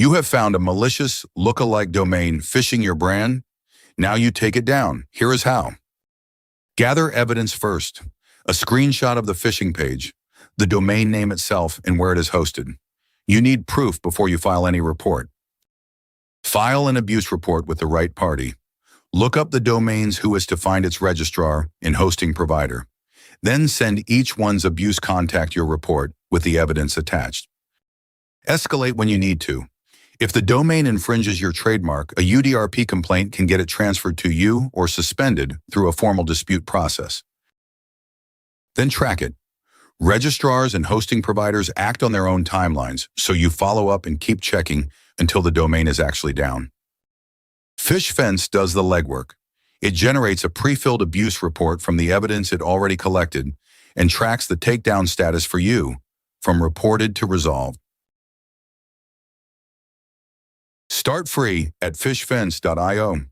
You have found a malicious lookalike domain phishing your brand. Now you take it down. Here is how. Gather evidence first. A screenshot of the phishing page, the domain name itself, and where it is hosted. You need proof before you file any report. File an abuse report with the right party. Look up the domain's WHOIS to find its registrar and hosting provider. Then send each one's abuse contact your report with the evidence attached. Escalate when you need to. If the domain infringes your trademark, a UDRP complaint can get it transferred to you or suspended through a formal dispute process. Then track it. Registrars and hosting providers act on their own timelines, so you follow up and keep checking until the domain is actually down. PhishFence does the legwork. It generates a pre-filled abuse report from the evidence it already collected and tracks the takedown status for you, from reported to resolved. Start free at phishfence.io.